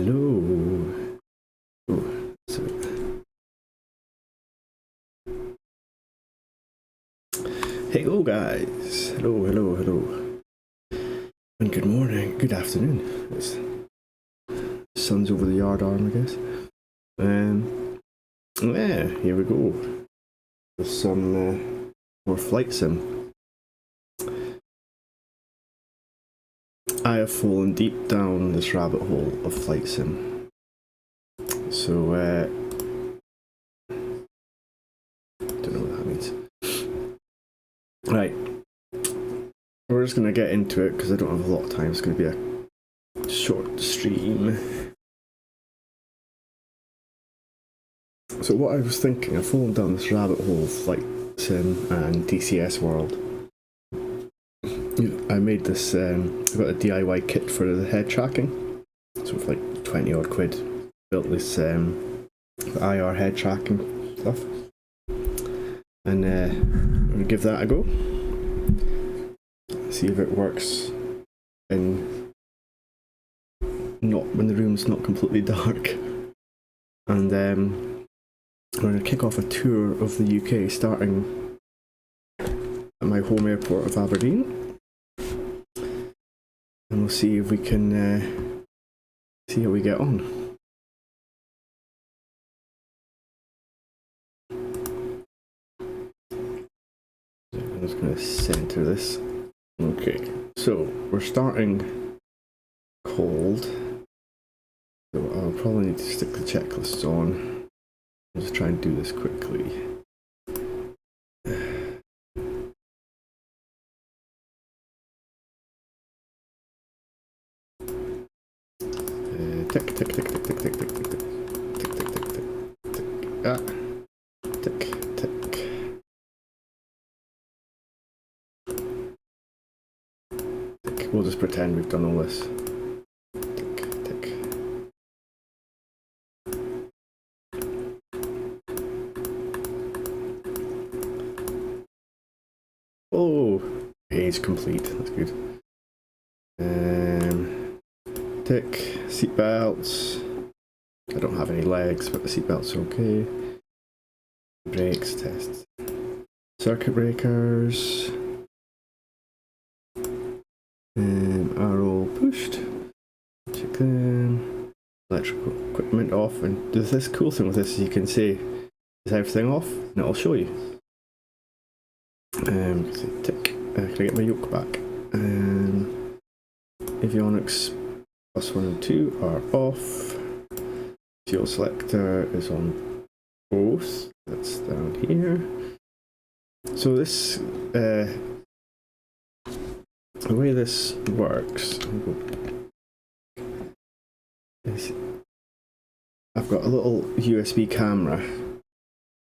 Hello. Oh, sorry. Hello, guys. Hello, hello, hello. And good morning, good afternoon. It's, the sun's over the yard arm, I guess. Yeah, here we go. With some more flight sim. I have fallen deep down this rabbit hole of flight sim. So, don't know what that means. Right. We're just going to get into it because I don't have a lot of time. It's going to be a short stream. So what I was thinking, I've fallen down this rabbit hole of flight sim and DCS world. I made this, I got a DIY kit for the head tracking. So for like 20 odd quid, built this IR head tracking stuff. And I'm going to give that a go. See if it works in not when the room's not completely dark. And I'm going to kick off a tour of the UK starting at my home airport of Aberdeen. And we'll see if we can see how we get on. I'm just going to center this. Okay, so we're starting cold. So I'll probably need to stick the checklists on. I'll just try and do this quickly. Tick, tick, tick, tick, tick, tick, tick, tick, tick, tick, tick, tick, tick, tick, ah, tick, tick. Tick. We'll just pretend we've done all this. Tick, tick. Oh, page complete. That's good. Tick. Seatbelts. I don't have any legs, but the seatbelt's okay. Brakes tests. Circuit breakers. Are all pushed. Check them. Electrical equipment off. And there's this cool thing with this, as you can see, is everything off, and it'll show you. Tick. Can I get my yoke back? Avionics +1 and 2 are off. Fuel selector is on both. That's down here. So this, the way this works, is I've got a little USB camera,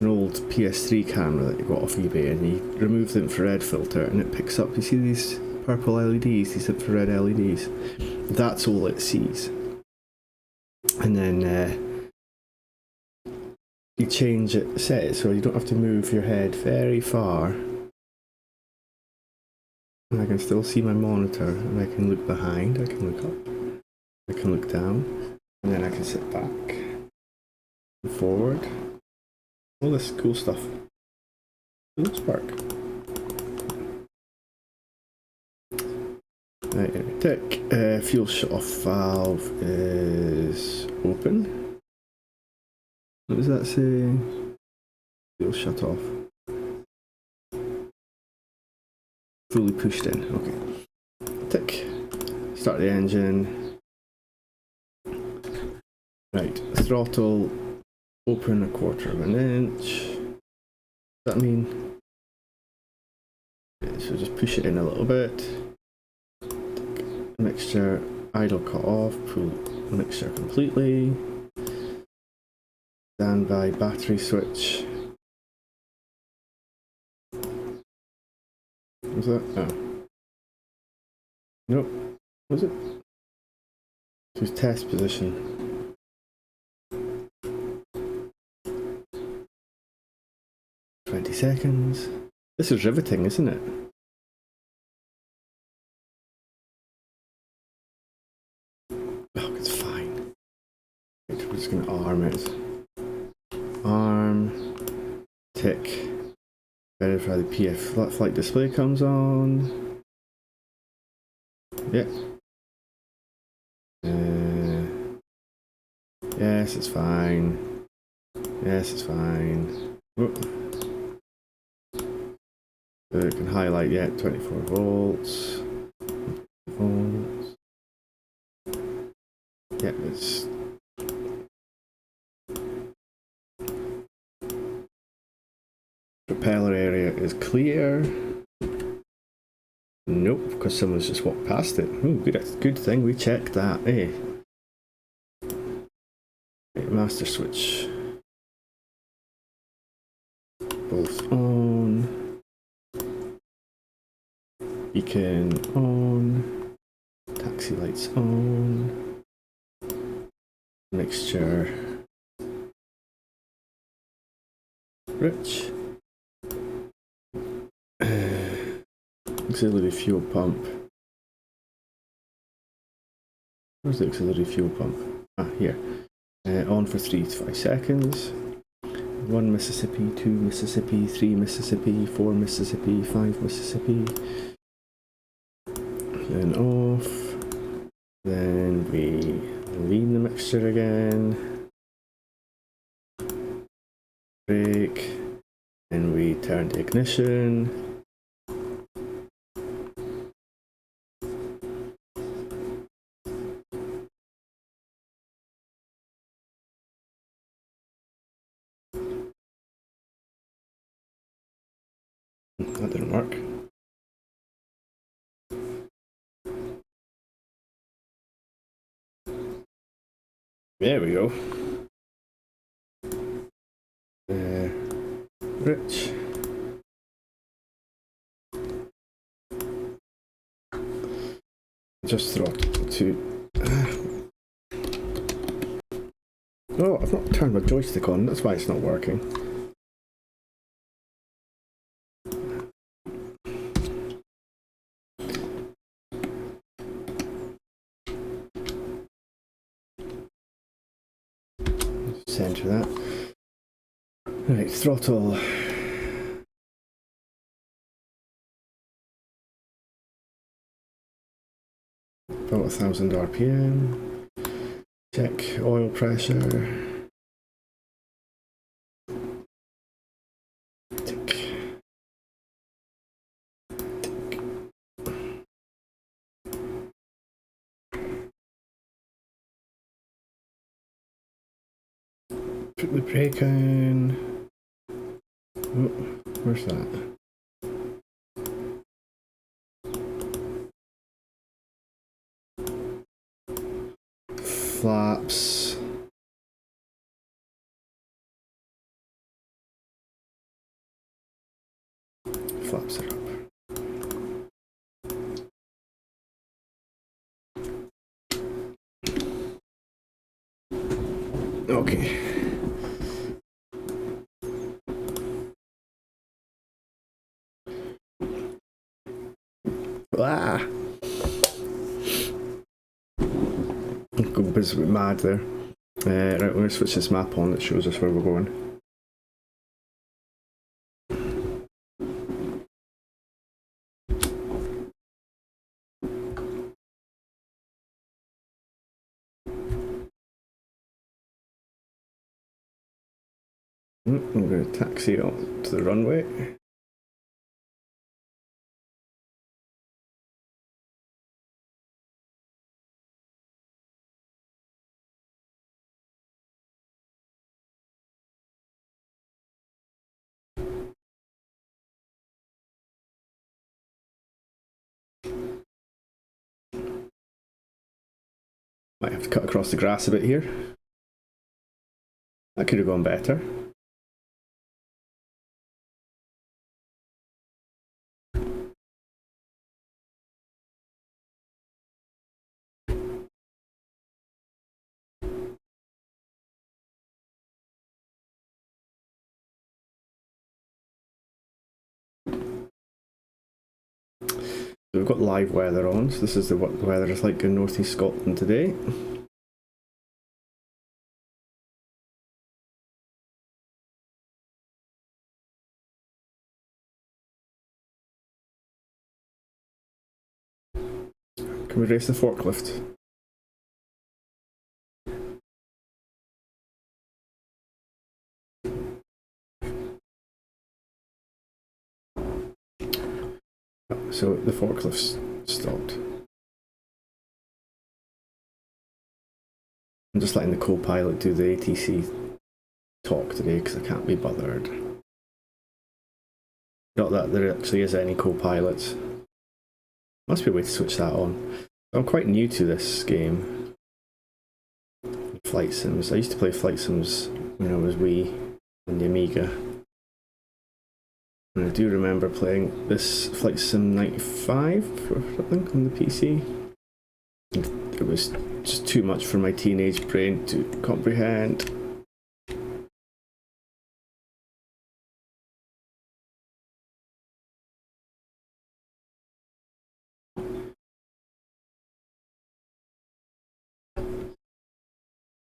an old PS3 camera that you got off eBay, and you remove the infrared filter and it picks up, you see these purple LEDs, these infrared LEDs? That's all it sees. And then you change it, set it so you don't have to move your head very far. And I can still see my monitor, and I can look behind, I can look up, I can look down, and then I can sit back and forward. All this cool stuff. Ooh, spark. Right, tick. Fuel shut-off valve is open. What does that say? Fuel shut off. Fully pushed in. Okay. Tick. Start the engine. Right. Throttle open 1/4 inch. Does that mean? Okay, so just push it in a little bit. Mixture idle cut off, pull the mixture completely. Standby battery switch. Was that? Oh. Nope. Was it? Choose test position. $20. This is riveting, isn't it? Oh, it's fine. We're just going to arm it. Arm, tick, verify the PF flight display comes on. Yep. Yes, it's fine. Yes, it's fine. Whoop. So it can highlight, yeah, 24 volts. Yep, it's propeller area is clear. Nope, because someone's just walked past it. Oh, good thing we checked that, eh? Right, master switch. Both on. Beacon on. Taxi lights on. Mixture. Rich. Auxiliary fuel pump. Where's the auxiliary fuel pump? Ah, here. On for 3 to 5 seconds. 1 Mississippi, 2 Mississippi, 3 Mississippi, 4 Mississippi, 5 Mississippi. Then off. Then we lean the mixture again. Brake. And we turn to ignition. That didn't work. There we go. Rich. Just throttle to. Oh, I've not turned my joystick on, that's why it's not working. Center that. Right, throttle. About 1000 RPM. Check oil pressure. Tick. Tick. Put the brake on. Oh, where's that? Flaps. Flaps are up. Okay. Ah! I'm going a bit mad there. Right, we're going to switch this map on that shows us where we're going. I'm going to taxi out to the runway. Might have to cut across the grass a bit here. That could have gone better. So we've got live weather on, so this is what the weather is like in northeast Scotland today. Can we race the forklift? So the forklift's stopped. I'm just letting the co-pilot do the ATC talk today because I can't be bothered. Not that there actually is any co-pilots. Must be a way to switch that on. I'm quite new to this game. Flight sims. I used to play flight sims when I was wee on the Amiga. And I do remember playing this Flight Sim 95 or something on the PC. And it was just too much for my teenage brain to comprehend.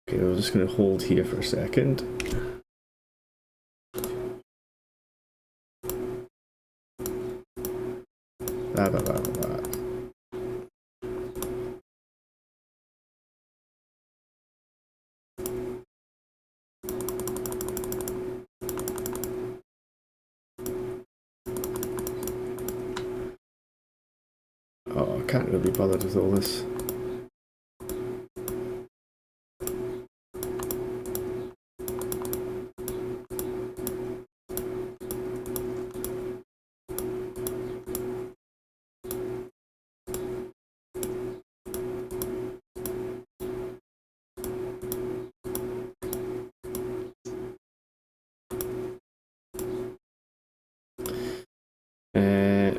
Okay, I'm just going to hold here for a second. Oh, I can't really be bothered with all this.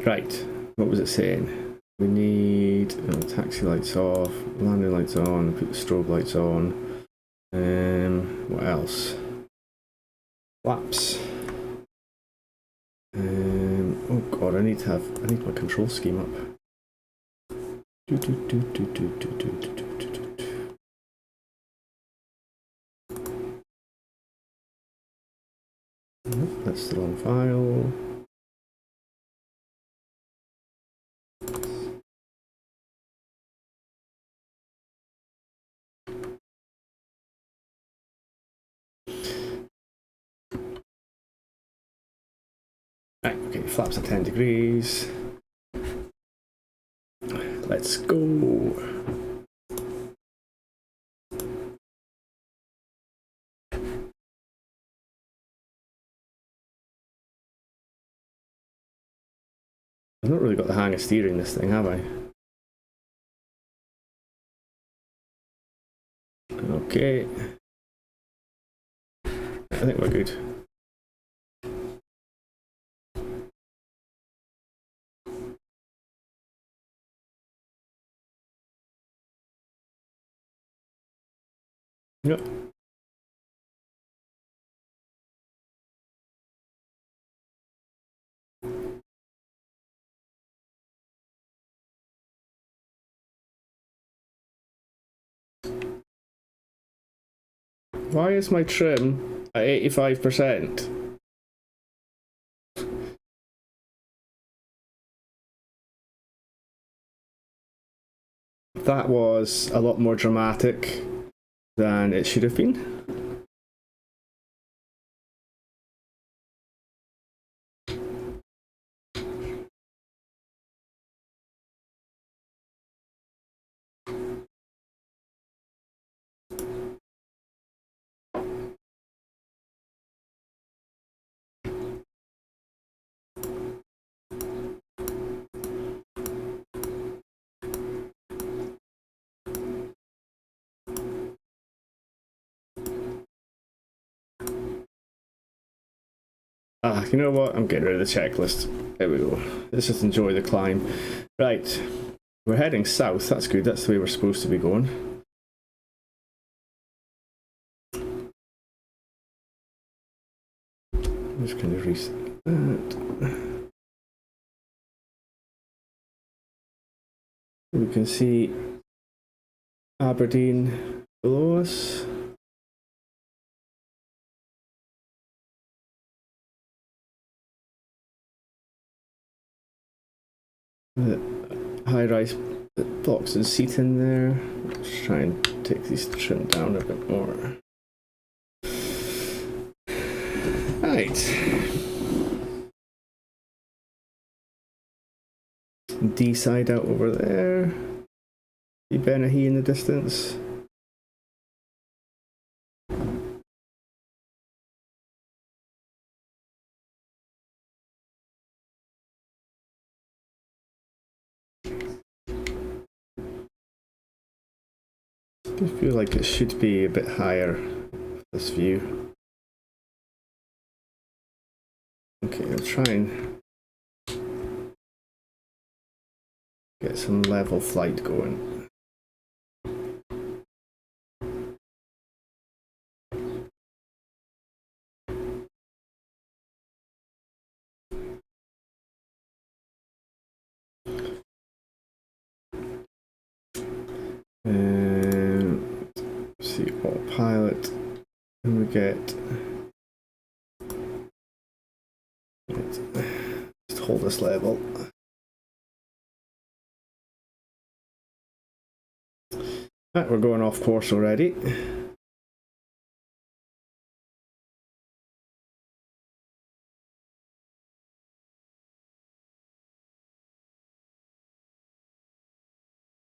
Right, what was it saying? We need taxi lights off, landing lights on, put the strobe lights on. What else? Flaps. Oh god, I need my control scheme up. Nope, that's the wrong file. Right, okay, flaps at 10 degrees. Let's go. I've not really got the hang of steering this thing, have I? Okay. I think we're good. Yep. Why is my trim at 85%? That was a lot more dramatic than it should have been. You know what? I'm getting rid of the checklist. There we go. Let's just enjoy the climb. Right. We're heading south. That's good. That's the way we're supposed to be going. I'm just going to reset that. We can see Aberdeen below us. The high-rise It blocks the seat in there. Let's try and take these trim down a bit more. Right. D side out over there. See Benahy in the distance. I feel like it should be a bit higher, this view. Okay, I'll try and get some level flight going. See, autopilot, and we get. Just hold this level. Right, we're going off course already.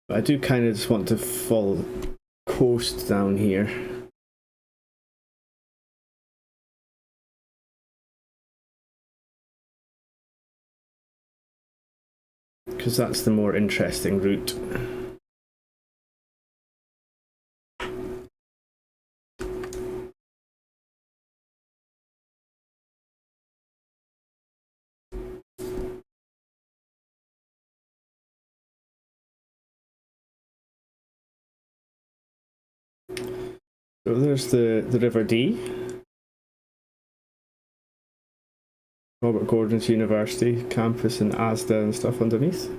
But I do kind of just want to follow the coast down here. Because that's the more interesting route. So there's the River Dee. Robert Gordon's University campus and ASDA and stuff underneath.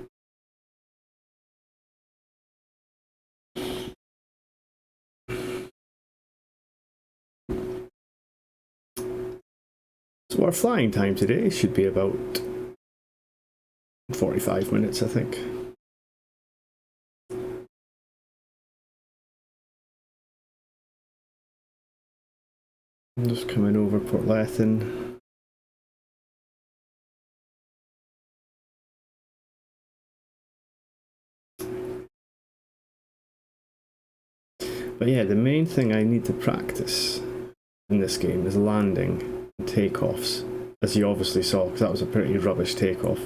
So our flying time today should be about 45 minutes, I think. I'm just coming over Portlethen. But yeah, the main thing I need to practice in this game is landing and takeoffs, as you obviously saw, because that was a pretty rubbish takeoff.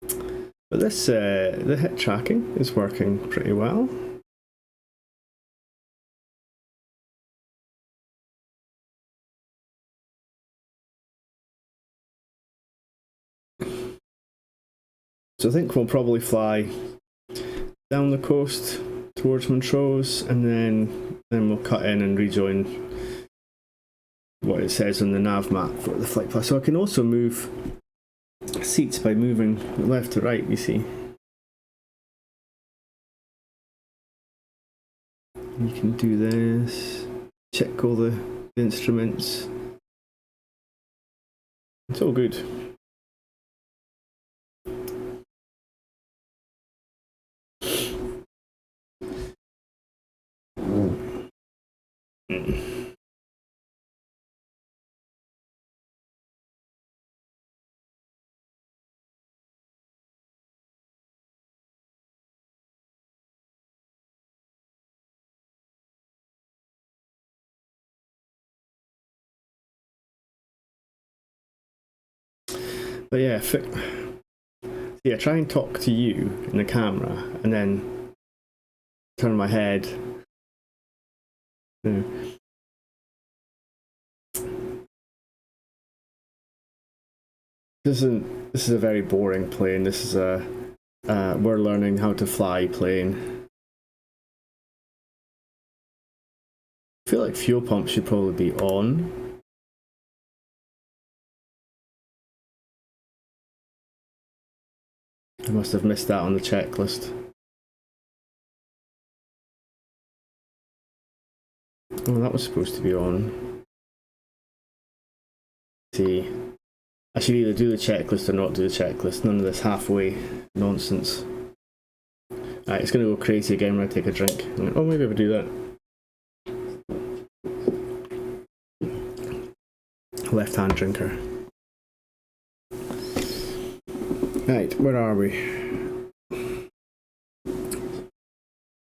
But this, the hit tracking is working pretty well. So I think we'll probably fly down the coast towards Montrose, and then we'll cut in and rejoin what it says on the nav map for the flight path. So I can also move seats by moving left to right, you see. You can do this, check all the instruments. It's all good. But yeah, try and talk to you in the camera, and then turn my head. Yeah. This is a very boring plane. This is a we're learning how to fly plane. I feel like fuel pump should probably be on. I must have missed that on the checklist. Oh, that was supposed to be on. See, I should either do the checklist or not do the checklist. None of this halfway nonsense. Alright, it's gonna go crazy again when I take a drink. Oh, maybe I would do that. Left-hand drinker. Right, where are we?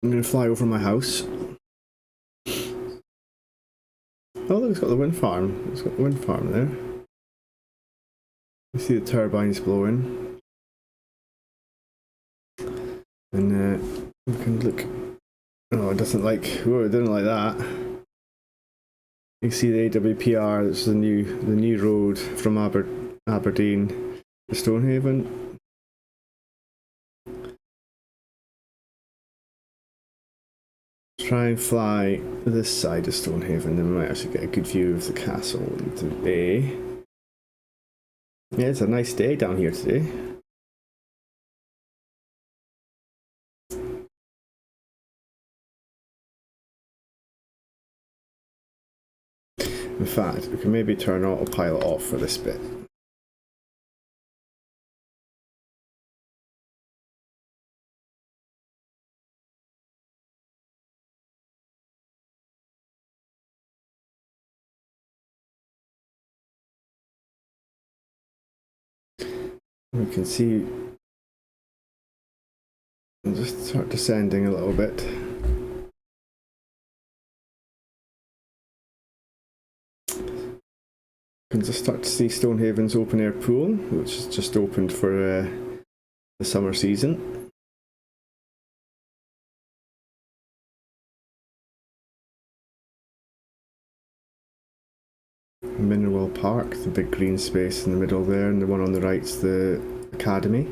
I'm gonna fly over my house. Oh, look, it's got the wind farm. It's got the wind farm there. You see the turbines blowing. And we can look. Oh, it doesn't like. Oh, it didn't like that. You see the AWPR. It's the new road from Aberdeen to Stonehaven. Try and fly this side of Stonehaven, then we might actually get a good view of the castle and the bay. Yeah, it's a nice day down here today. In fact, we can maybe turn autopilot off for this bit. We can see and just start descending a little bit. You can just start to see Stonehaven's open air pool, which is just opened for the summer season. Mineral Park, the big green space in the middle there, and the one on the right's the academy.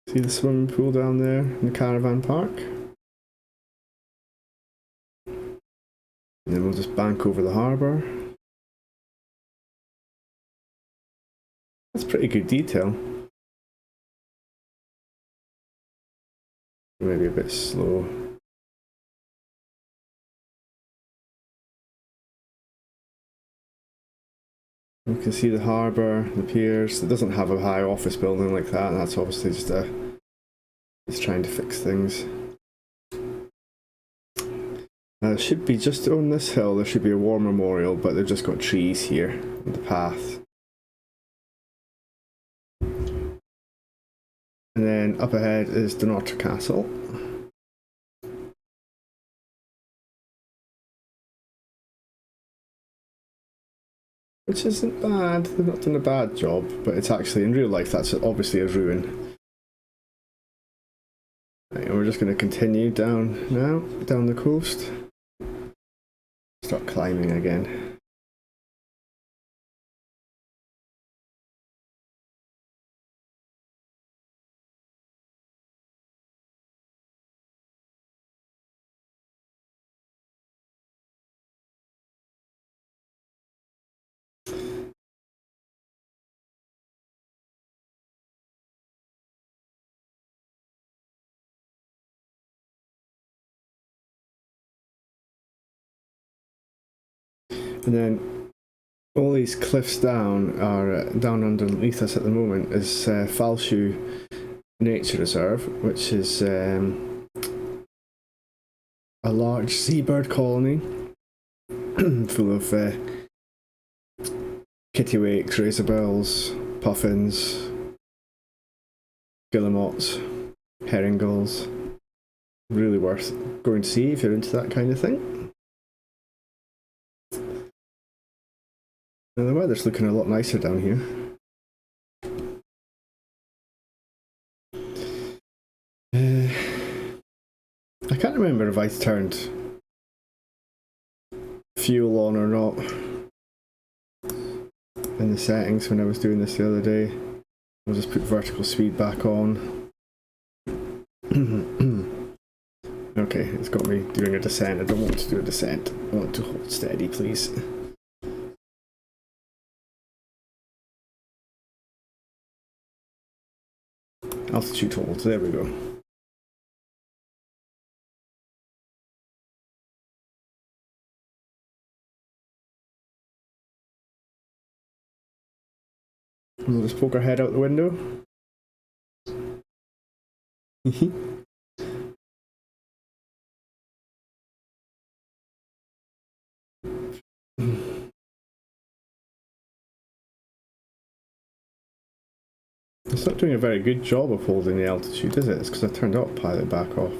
See the swimming pool down there in the caravan park? And then we'll just bank over the harbour. That's pretty good detail. Maybe a bit slow. You can see the harbour, the piers. It doesn't have a high office building like that, and that's obviously just trying to fix things. It should be just on this hill, there should be a war memorial, but they've just got trees here on the path. And then up ahead is Dunnottar Castle. Which isn't bad, they've not done a bad job, but it's actually, in real life, that's obviously a ruin. Right, and we're just going to continue down now, down the coast. Start climbing again. And then all these cliffs down are down underneath us at the moment is Falshew Nature Reserve, which is a large seabird colony full of kittiwakes, razorbills, puffins, guillemots, herring gulls. Really worth going to see if you're into that kind of thing. Now the weather's looking a lot nicer down here. I can't remember if I turned fuel on or not in the settings when I was doing this the other day. I'll just put vertical speed back on. Okay, it's got me doing a descent. I don't want to do a descent. I want to hold steady, please. Altitude hold, there we go. We'll just poke our head out the window. It's not doing a very good job of holding the altitude, is it? It's because I turned autopilot back off.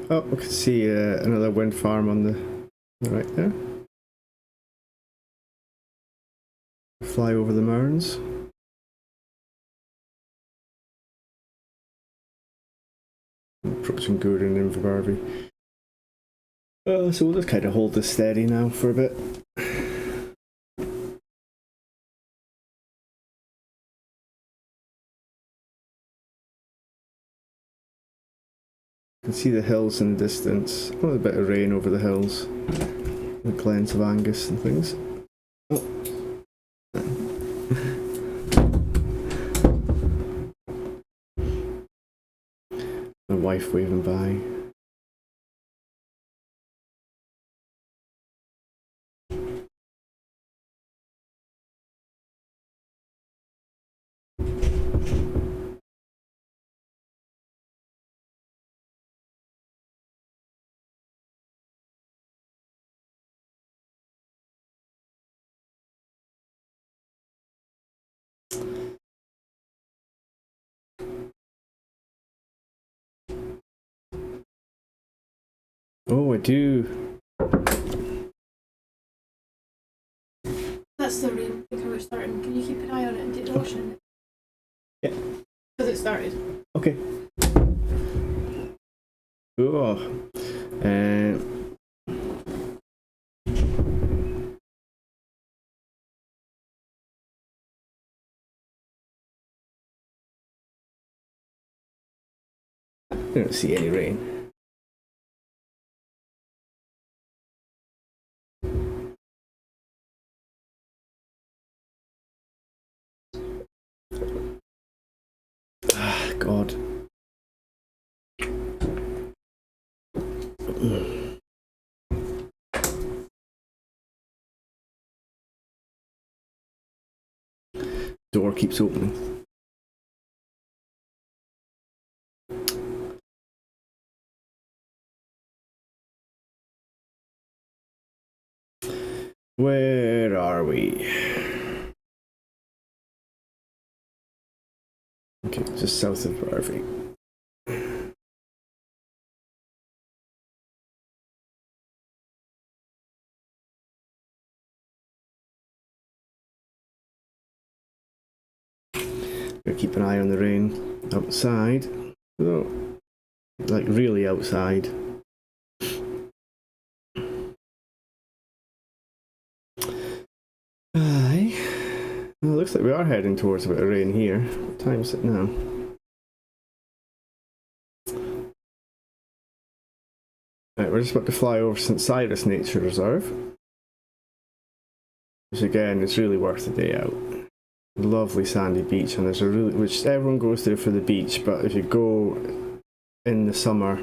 Oh, we can see another wind farm on the right there. Fly over the mounds. Approaching Gordon and Inverbervie. So we'll just kind of hold this steady now for a bit. You can see the hills in the distance. Oh, a bit of rain over the hills. The glens of Angus and things. Oh. My wife waving by. Oh, I do. That's the rain. I think we're starting. Can you keep an eye on it and take the washing? Yeah. Because it started. Okay. Oh. I don't see any rain. Ah, God. Door keeps opening. Where are we? Okay, just south of Barvey. Gotta keep an eye on the rain outside. Oh, like really outside. Aye. Well, it looks like we are heading towards a bit of rain here. What time is it now? Right, we're just about to fly over St Cyrus Nature Reserve. Which again, it's really worth the day out. Lovely sandy beach, and there's a really, which everyone goes there for the beach, but if you go in the summer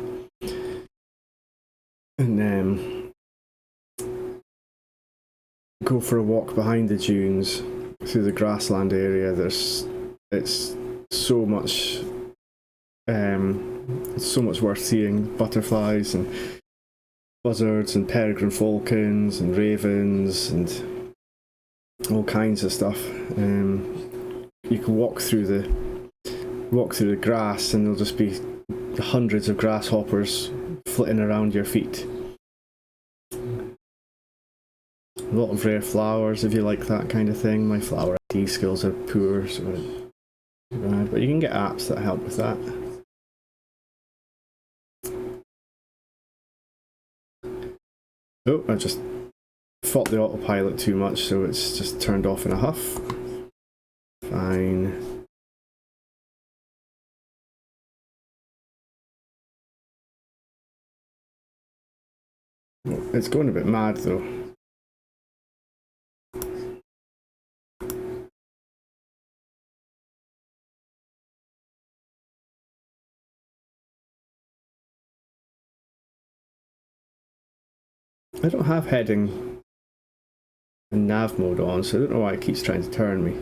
and go for a walk behind the dunes through the grassland area, it's so much worth seeing. Butterflies and buzzards and peregrine falcons and ravens and all kinds of stuff. You can walk through the grass, and there'll just be hundreds of grasshoppers flitting around your feet. A lot of rare flowers if you like that kind of thing. My flower ID skills are poor, so but you can get apps that help with that. Oh, I just fought the autopilot too much, so it's just turned off in a huff. Fine. It's going a bit mad though. I don't have heading and nav mode on, so I don't know why it keeps trying to turn me.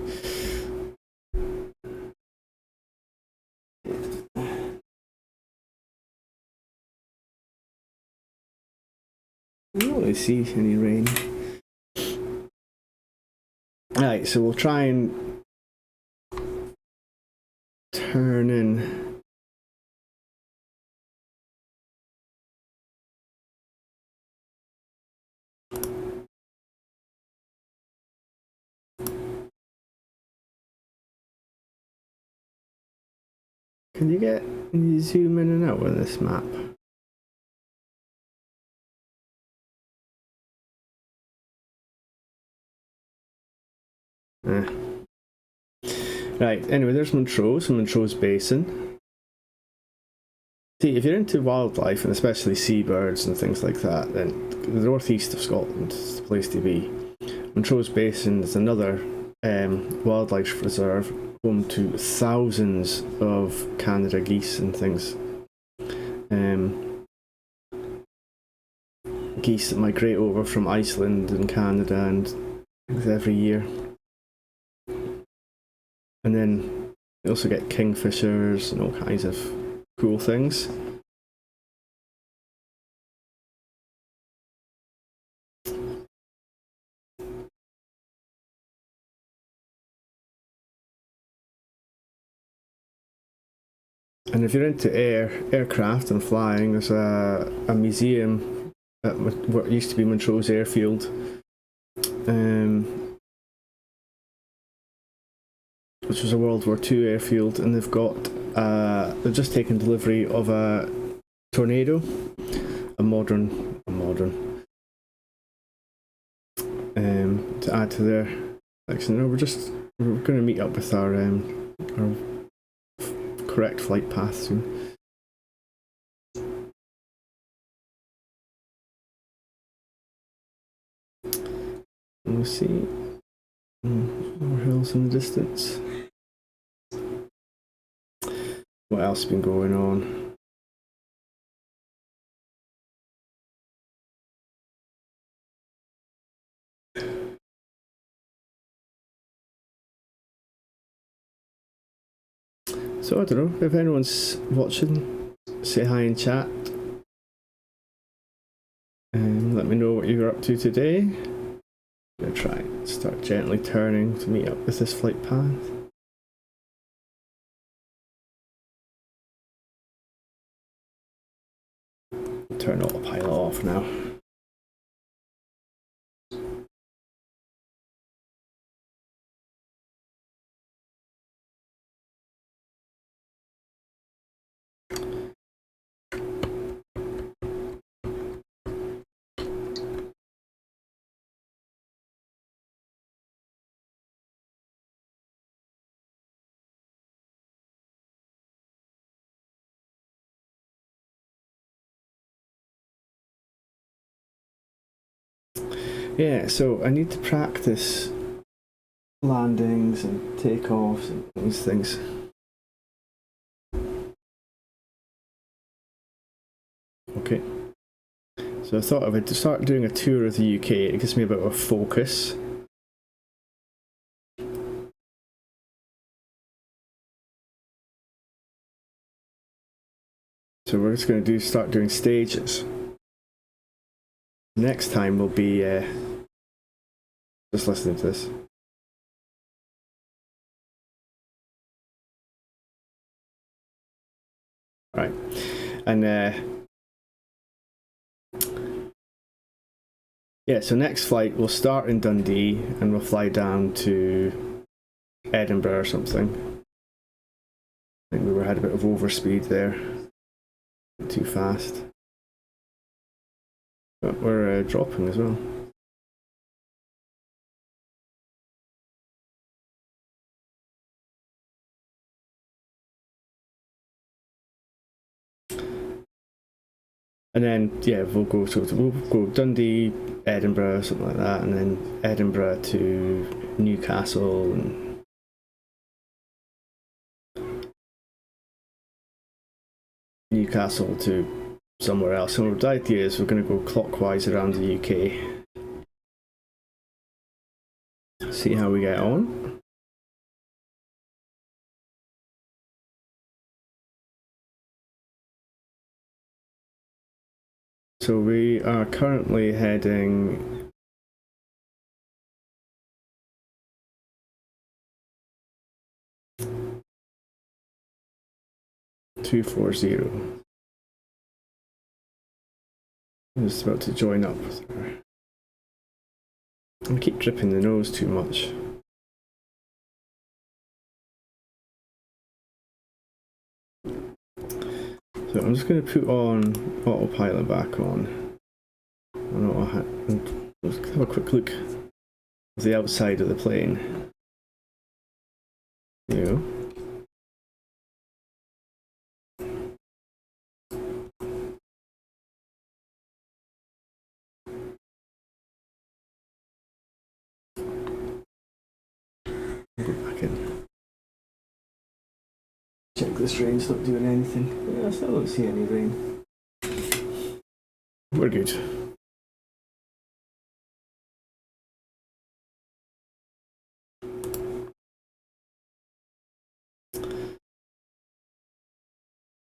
I don't really see any rain. Right, so we'll try and turn in. Can you zoom in and out with this map? Right, anyway, there's Montrose Basin. See, if you're into wildlife, and especially seabirds and things like that, then the northeast of Scotland is the place to be. Montrose Basin is another wildlife reserve, home to thousands of Canada geese and things. Geese that migrate over from Iceland and Canada and things every year. And then you also get kingfishers and all kinds of cool things. And if you're into aircraft and flying, there's a museum at what used to be Montrose Airfield, which was a World War II airfield, and they've just taken delivery of a Tornado, a modern, to add to their collection. No, we're going to meet up with our correct flight path soon. We'll see more hills in the distance. What else has been going on? So I don't know, if anyone's watching, say hi in chat. And let me know what you're up to today. I'm going to try and start gently turning to meet up with this flight path. Turn autopilot off now. Yeah, so I need to practice landings and takeoffs and these things. Okay. So I thought if I start doing a tour of the UK, it gives me a bit of a focus. So we're just going to start doing stages. Next time will be just listening to this. Right, and yeah, so next flight we'll start in Dundee and we'll fly down to Edinburgh or something. I think we had a bit of overspeed there, too fast. But we're dropping as well. And then yeah, we'll go Dundee, Edinburgh, something like that, and then Edinburgh to Newcastle and Newcastle to somewhere else. So the idea is we're going to go clockwise around the UK. See how we get on. So we are currently heading 240. I'm just about to join up with her. I keep dripping the nose too much. So I'm just going to put on autopilot back on. Let's have a quick look at the outside of the plane. There you go. Go back in. Check this rain's not doing anything. Yeah, I still don't see any rain. We're good.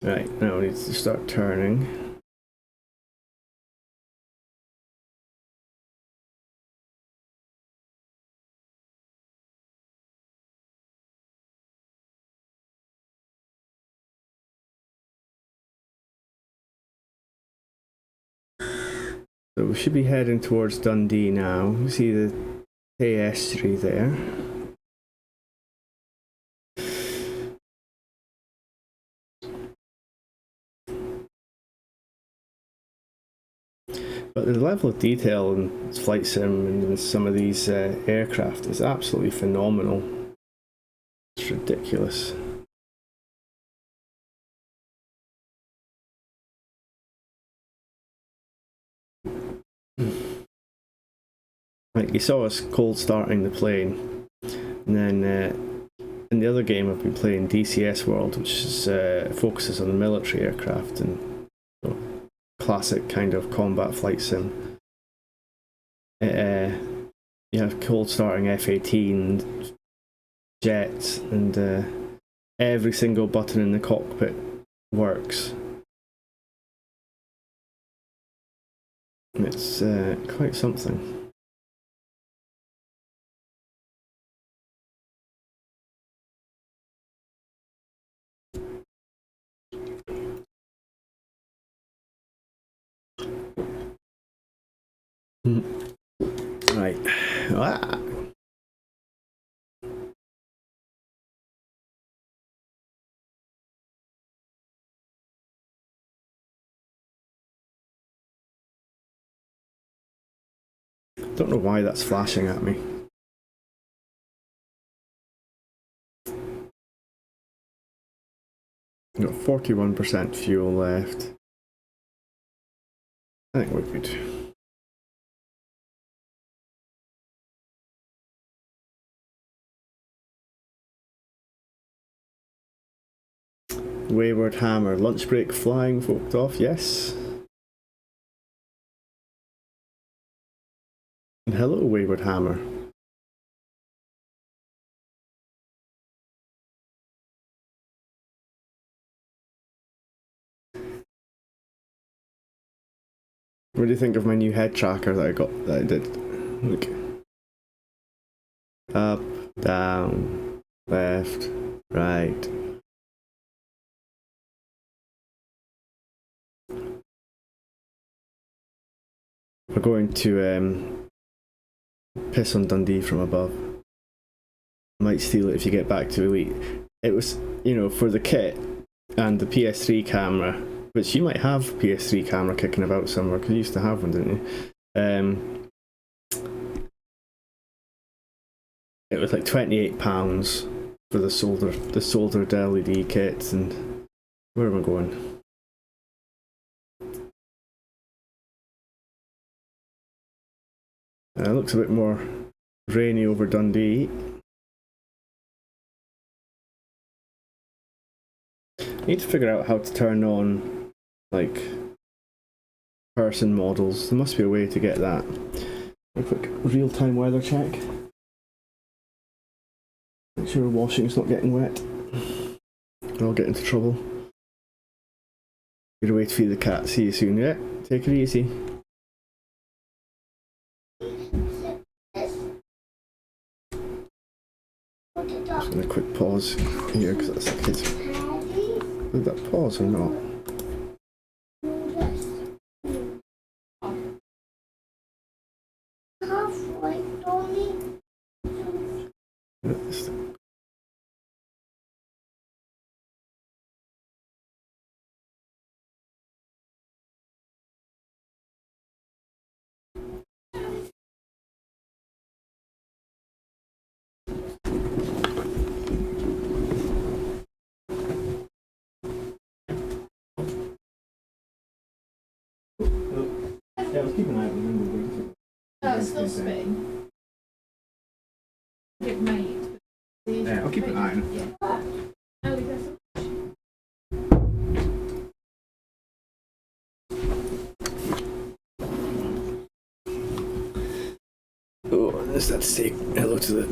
Right, now we need to start turning. So we should be heading towards Dundee now. You see the Tay estuary there. But the level of detail in Flight Sim and in some of these aircraft is absolutely phenomenal. It's ridiculous. Like you saw us cold starting the plane, and then in the other game I've been playing DCS World, which is focuses on the military aircraft and classic kind of combat flight sim. You have cold starting F-18 jets, and every single button in the cockpit works. It's quite something. Right. Ah. Don't know why that's flashing at me. We've got 41% fuel left. I think we're good. Wayward Hammer, lunch break flying folked off, yes. And hello, Wayward Hammer. What do you think of my new head tracker that I did? Look. Up, down, left, right. We're going to piss on Dundee from above. Might steal it if you get back to Elite. It was, you know, for the kit and the PS3 camera, which you might have PS3 camera kicking about somewhere, because you used to have one, didn't you? It was like £28 for the soldered LED kits, and where am I going? Looks a bit more rainy over Dundee. Need to figure out how to turn on, like, person models. There must be a way to get that. A quick real-time weather check. Make sure washing's not getting wet. I'll get into trouble. Get away to feed the cat. See you soon, yeah? Take it easy. Just gonna quick pause here because that's the kids. Did that pause or not? Yeah, let's keep an eye on the Oh, it's still spitting. It might. Yeah, I'll keep an eye on it. Yeah. Oh, we got some. Oh, let's have to say hello to the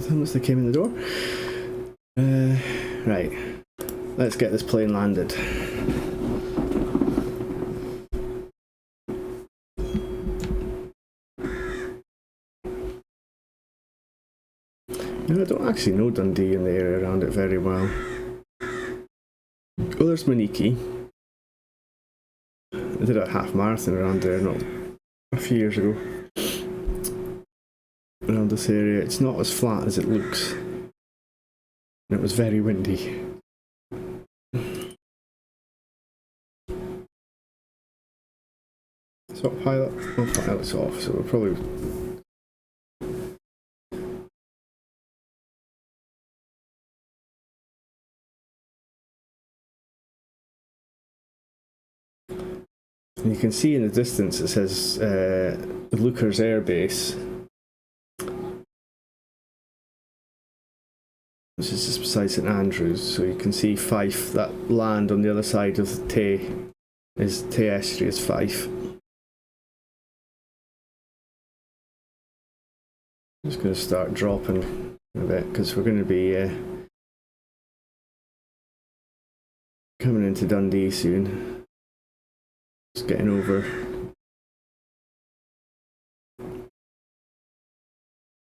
Thomas that came in the door. Right. Let's get this plane landed. I don't actually know Dundee and the area around it very well. Oh, there's Maniki. I did a half marathon around there not a few years ago. Around this area. It's not as flat as it looks. And it was very windy. So pilot's off, so we're probably... And you can see in the distance it says Lukers Air Base, which is just beside St Andrews. So you can see Fife, that land on the other side of the Tay Estuary is Fife. I'm just going to start dropping a bit because we're going to be coming into Dundee soon. Just getting over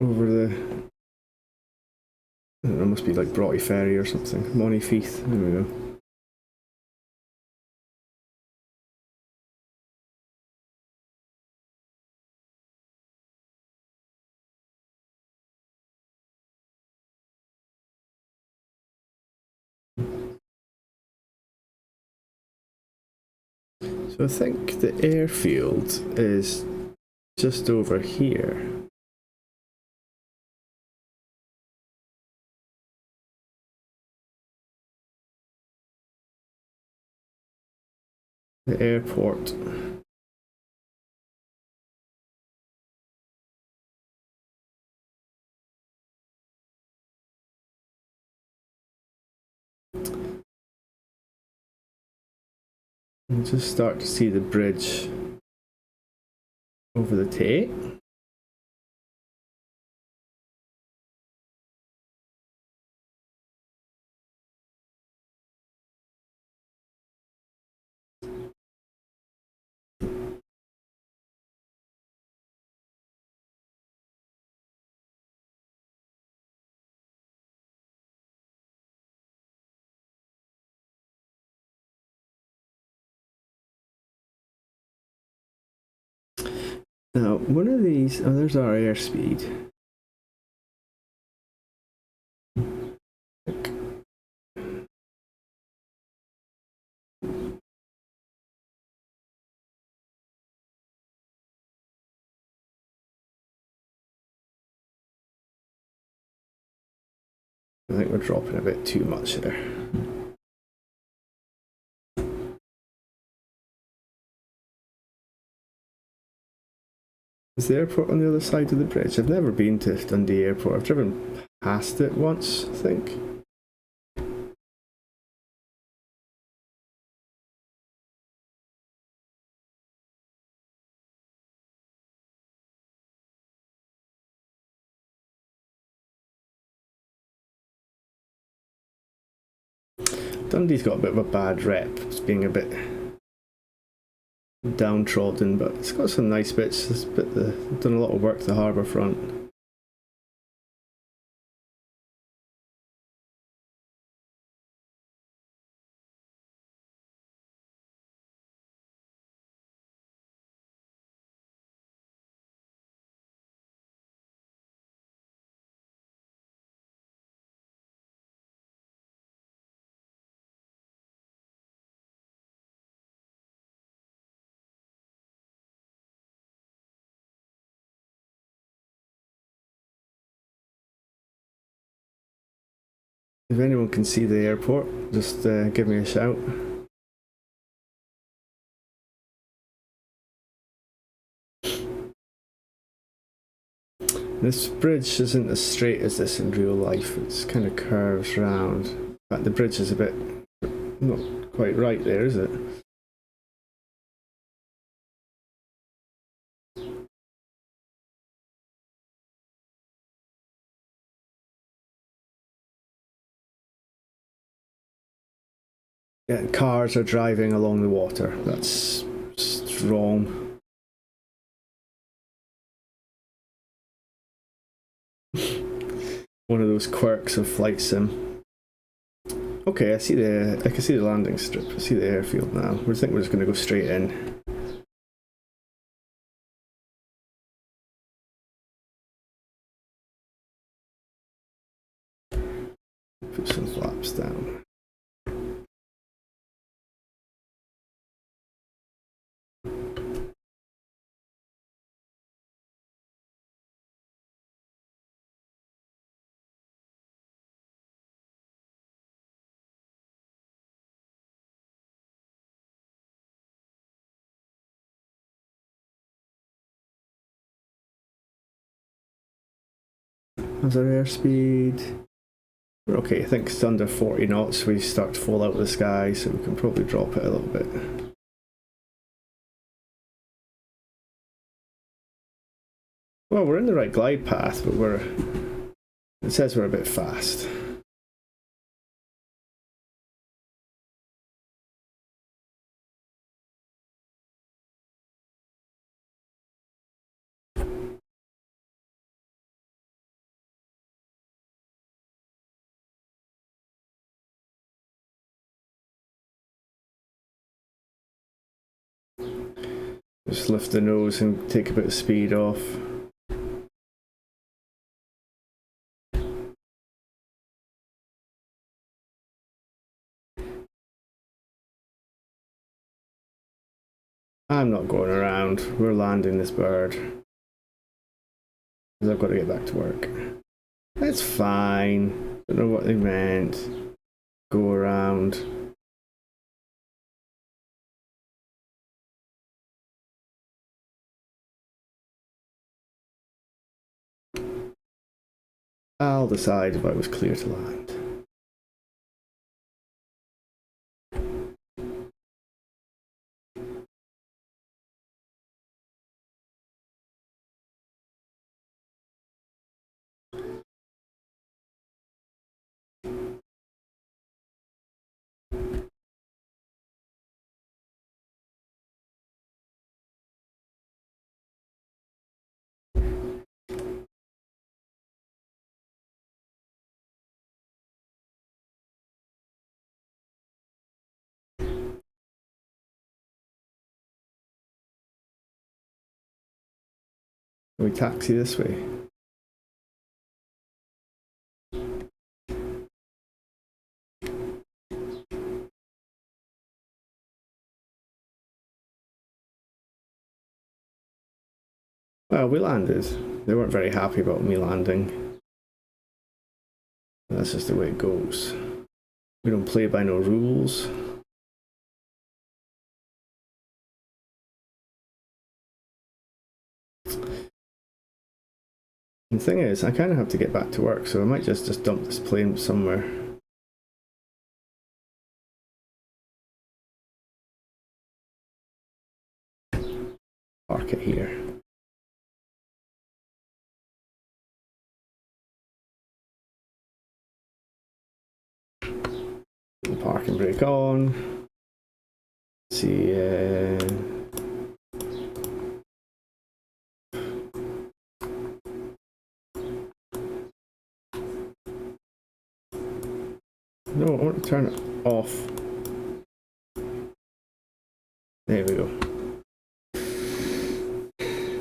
the, I don't know, it must be like Broughty Ferry or something. Monifieth, there we go. So I think the airfield is just over here. The airport. You just start to see the bridge over the Tay. Now, one of these, oh, there's our airspeed. I think we're dropping a bit too much there. Is the airport on the other side of the bridge? I've never been to Dundee Airport. I've driven past it once, I think. Dundee's got a bit of a bad rep as being a bit downtrodden, but it's got some nice bits. They've done a lot of work to the harbour front. If anyone can see the airport, just give me a shout. This bridge isn't as straight as this in real life. It's kind of curves round. In fact, the bridge is a bit not quite right there, is it? Yeah, cars are driving along the water. That's wrong. One of those quirks of flight sim. Okay, I can see the landing strip. I see the airfield now. I think we're just going to go straight in. Put some flaps down. How's our airspeed? We're okay, I think it's under 40 knots. We start to fall out of the sky, so we can probably drop it a little bit. Well, we're in the right glide path, but it says we're a bit fast. Just lift the nose and take a bit of speed off. I'm not going around. We're landing this bird. Because I've got to get back to work. That's fine. Don't know what they meant. Go around. I'll decide if I was clear to land. We taxi this way. Well, we landed. They weren't very happy about me landing. That's just the way it goes. We don't play by no rules. And the thing is, I kind of have to get back to work, so I might just dump this plane somewhere. Park it here. Parking brake on. Let's see. No, I want to turn it off. There we go.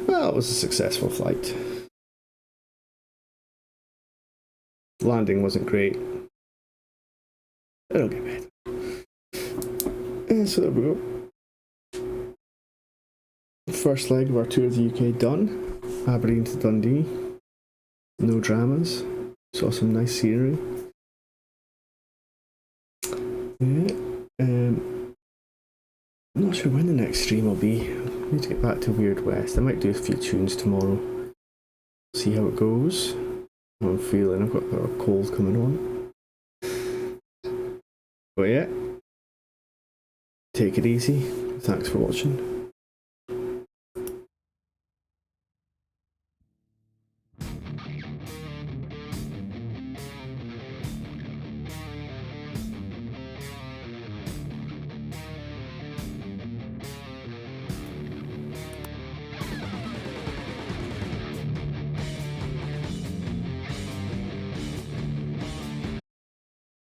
Well, it was a successful flight. Landing wasn't great. It'll get better. And so there we go. First leg of our tour of the UK done. Aberdeen to Dundee. No dramas. Saw some nice scenery. Yeah. I'm not sure when the next stream will be. I need to get back to Weird West. I might do a few tunes tomorrow. See how it goes. How I'm feeling. I've got a cold coming on. But yeah. Take it easy. Thanks for watching.